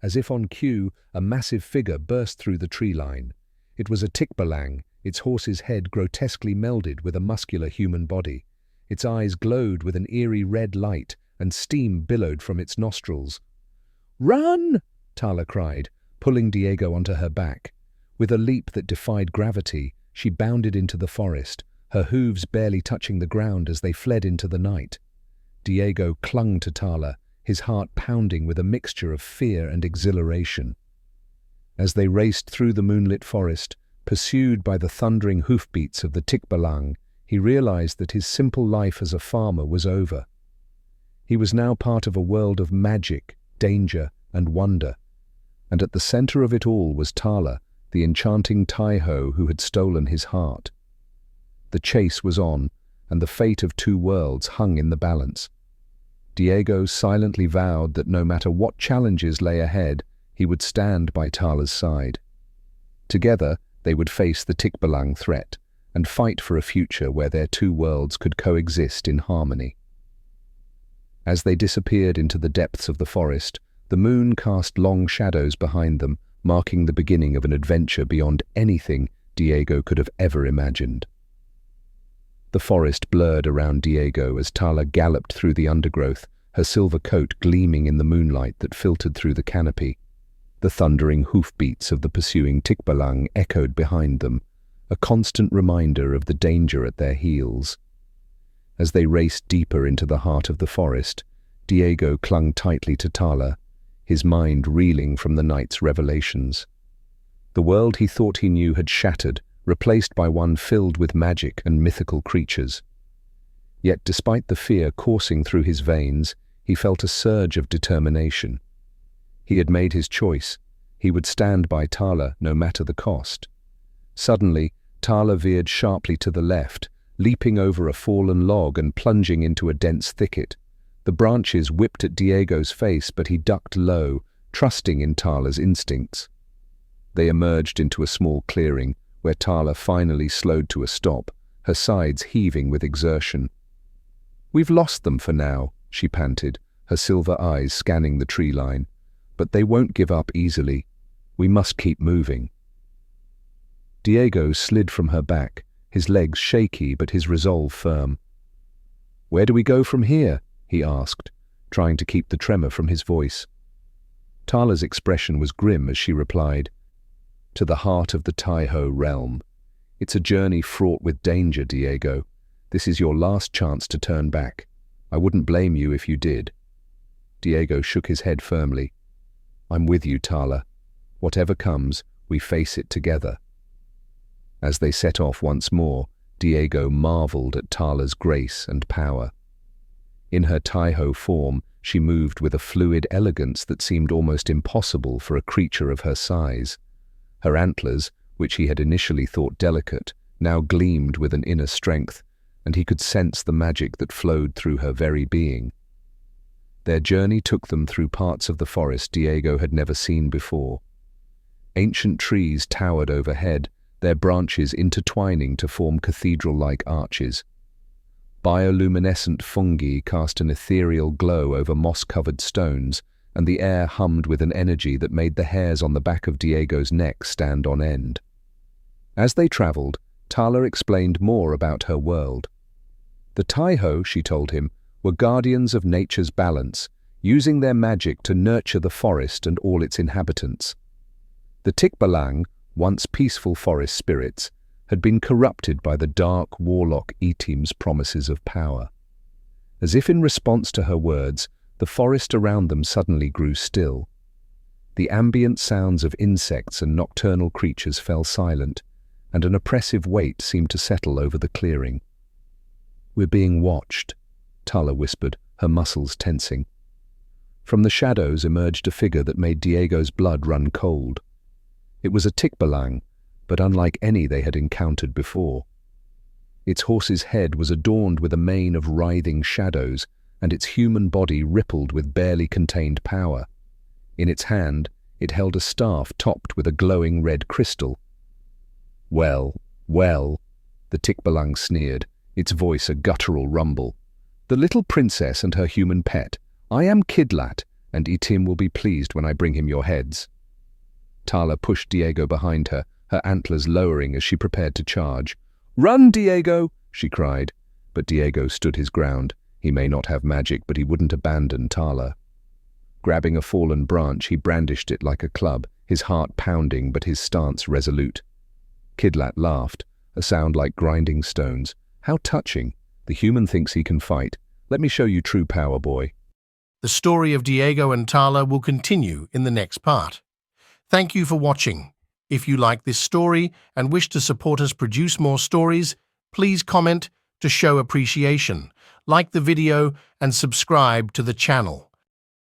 As if on cue, a massive figure burst through the tree line. It was a Tikbalang, its horse's head grotesquely melded with a muscular human body. Its eyes glowed with an eerie red light, and steam billowed from its nostrils. "Run!" Tala cried, pulling Diego onto her back. With a leap that defied gravity, she bounded into the forest, her hooves barely touching the ground as they fled into the night. Diego clung to Tala, his heart pounding with a mixture of fear and exhilaration. As they raced through the moonlit forest, pursued by the thundering hoofbeats of the Tikbalang, he realized that his simple life as a farmer was over. He was now part of a world of magic, danger, and wonder, and at the center of it all was Tala, the enchanting Tayho who had stolen his heart. The chase was on, and the fate of two worlds hung in the balance. Diego silently vowed that no matter what challenges lay ahead, he would stand by Tala's side. Together, they would face the Tikbalang threat and fight for a future where their two worlds could coexist in harmony. As they disappeared into the depths of the forest, the moon cast long shadows behind them, marking the beginning of an adventure beyond anything Diego could have ever imagined. The forest blurred around Diego as Tala galloped through the undergrowth, her silver coat gleaming in the moonlight that filtered through the canopy. The thundering hoofbeats of the pursuing Tikbalang echoed behind them, a constant reminder of the danger at their heels. As they raced deeper into the heart of the forest, Diego clung tightly to Tala, his mind reeling from the night's revelations. The world he thought he knew had shattered, replaced by one filled with magic and mythical creatures. Yet despite the fear coursing through his veins, he felt a surge of determination. He had made his choice. He would stand by Tala no matter the cost. Suddenly, Tala veered sharply to the left, leaping over a fallen log and plunging into a dense thicket. The branches whipped at Diego's face, but he ducked low, trusting in Tala's instincts. They emerged into a small clearing, where Tala finally slowed to a stop, her sides heaving with exertion. "We've lost them for now," she panted, her silver eyes scanning the tree line. "But they won't give up easily. We must keep moving." Diego slid from her back, his legs shaky but his resolve firm. "Where do we go from here?" he asked, trying to keep the tremor from his voice. Tala's expression was grim as she replied, "To the heart of the Tayho realm. It's a journey fraught with danger, Diego. This is your last chance to turn back. I wouldn't blame you if you did." Diego shook his head firmly. "I'm with you, Tala. Whatever comes, we face it together." As they set off once more, Diego marveled at Tala's grace and power. In her Tayho form, she moved with a fluid elegance that seemed almost impossible for a creature of her size. Her antlers, which he had initially thought delicate, now gleamed with an inner strength, and he could sense the magic that flowed through her very being. Their journey took them through parts of the forest Diego had never seen before. Ancient trees towered overhead, their branches intertwining to form cathedral-like arches. Bioluminescent fungi cast an ethereal glow over moss-covered stones, and the air hummed with an energy that made the hairs on the back of Diego's neck stand on end. As they traveled, Tala explained more about her world. The Tayho, she told him, were guardians of nature's balance, using their magic to nurture the forest and all its inhabitants. The Tikbalang, once peaceful forest spirits, had been corrupted by the dark warlock Etim's promises of power. As if in response to her words, the forest around them suddenly grew still. The ambient sounds of insects and nocturnal creatures fell silent, and an oppressive weight seemed to settle over the clearing. "We're being watched," Tala whispered, her muscles tensing. From the shadows emerged a figure that made Diego's blood run cold. It was a Tikbalang, but unlike any they had encountered before. Its horse's head was adorned with a mane of writhing shadows, and its human body rippled with barely contained power. In its hand, it held a staff topped with a glowing red crystal. "Well, well," the Tikbalang sneered, its voice a guttural rumble. "The little princess and her human pet. I am Kidlat, and Itim will be pleased when I bring him your heads." Tala pushed Diego behind her, her antlers lowering as she prepared to charge. "Run, Diego!" she cried. But Diego stood his ground. He may not have magic, but he wouldn't abandon Tala. Grabbing a fallen branch, he brandished it like a club, his heart pounding but his stance resolute. Kidlat laughed, a sound like grinding stones. "How touching! The human thinks he can fight. Let me show you true power, boy." The story of Diego and Tala will continue in the next part. Thank you for watching. If you like this story and wish to support us produce more stories, please comment to show appreciation, like the video and subscribe to the channel.